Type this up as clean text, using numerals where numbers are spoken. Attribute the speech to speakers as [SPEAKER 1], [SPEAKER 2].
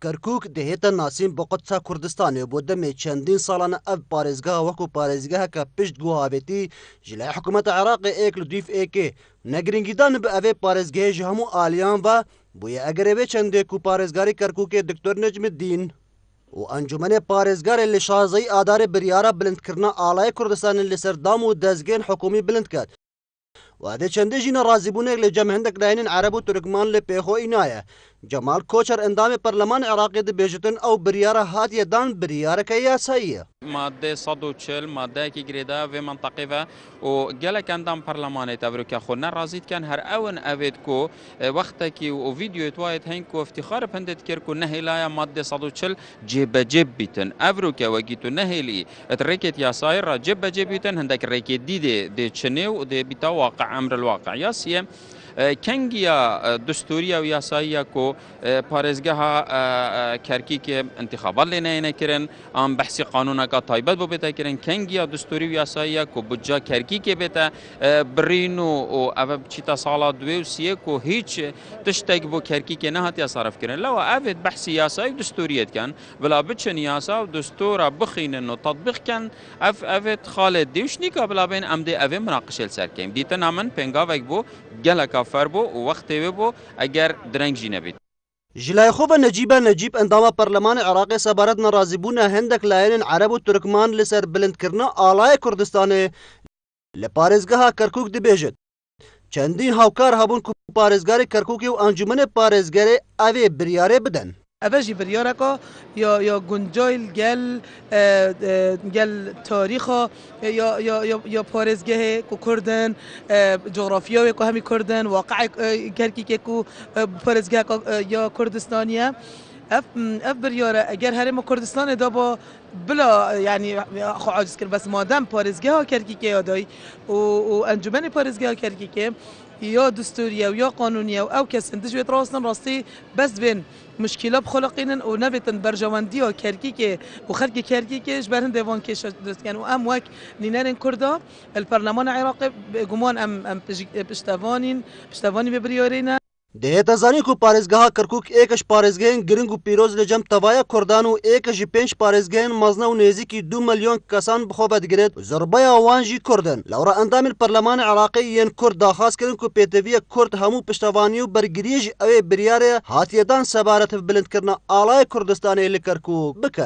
[SPEAKER 1] کرکوک دهێتە ناسین بۆ قوتسا کوردستانê بۆ demê çendîn salan ev parêzgeha wekû parêzgeheke pişt guhavêtî ji lê hikûmeta Iraqê êk li dîvêkê negiringîdan bi evê parêzgehê ji hemû aliyan ve bûye egerê vê çendê ku parêzgarî Kerkûkê Diktor Necmîddîn û Encûmenê Parêzgarê li Şazayî adarê biryara bilindkirina alayê Kurdistanê li ser dam û dezgehên hikûmî bilind kir. وادê çendê jî nerazîbûnek li cem hindek layînên Ereb û Tirkman lê pêxwe înaye. Cemal Koçer endamê Parlemanê Iraqê dibêjitin ew biryara hatiye dan biryareke yasayî ye.
[SPEAKER 2] ماده 140 ماده کی گریدا و منطقه و گلک اندام پارلمانه تبرو که خود نرازید کن هر اون اوید کو وقتی کی و ویدیو توایت هنگ کو افتخار پندت کر کو نهیلایا ماده 140 جب جب بیتن افرو که وگیتو نهیلی اترکت یا سایر جب جب بیتن هندک رکت دیده دی چنه و دی بیتا واقع امر الواقع یاسیه کنگیا دستوری و یاسایی کو پارێزgeha Kerkûkê انتخابات lê nekirin am behsî qanûneka taybet bû bête kirin kengiya distûrî û yasayî ku budca Kerkûkê bête birîn û ev çîta sala duê û siyê ku hîç tiştek bû Kerkûkê nehatiye sarf kirin lewa evê behsî yasayî distûriyê dikin bila biçin yasa û distûra bixînin û tatbîq kin evê xalê dîwşnîka bila bên em dê evê munaqişê li ser kêm dîtin min pengavek bû geleka fer bû û wextê wê bû eger direng jî nebît.
[SPEAKER 1] Ji lay xwe ve Necîb endama Parlemanê Iraqê sebaret nerazîbûna hindek layînên Ereb û Tirkman li ser bilindkirina alayê Kurdistanê li parêzgeha Kerkûk dibêjit. Çendîn hawkar hebûn ku parêzgarê Kerkûkê û Encûmenê Parêzgerê evê biryarê bidin.
[SPEAKER 3] اوجی بریارکا یا گنجایل گل تاریخا یا پارێزگه کو کردن جغرافیا کو همی کردن واقع کرکی کو پارێزگه یا کردستانیه اف بریاره اگر هرم کردستان دابا بلا یعنی خو عاجز کرد بس مادام پارێزگه کرکی یادای و انجمن پارێزگه کرکی یا دستوریه و یا قانونیه و او کس اندجویت راستن راستی بس بین مشکلات خلقینن و نبتن برجواندی و کرکی و خلق کرکی جبرن دیوان کش درست کن و ام وک نینرن کردا البرلمان العراقي گمان ام پشتوانی ببریارین
[SPEAKER 1] Dihêta zanîn ku parêzgeha Kerkûk êkeş parêzgehên giring û pîroz li cem tevaya Kurdan û êke ji 5 parêzgehên mezne û nêzîkî 2 milyon kesan bi xwe vedigirit zirbaya wan jî Kurd in. Lewra endamên Parlemanê Iraqê yên Kurd daxwaz kirin ku pêteviyek Kurd hemû piştevanî û bergiriyê ji ew ê biryarê hatiyedan sebaret bi bilindkirina alayê Kurdistanê li Kerkûk bikin.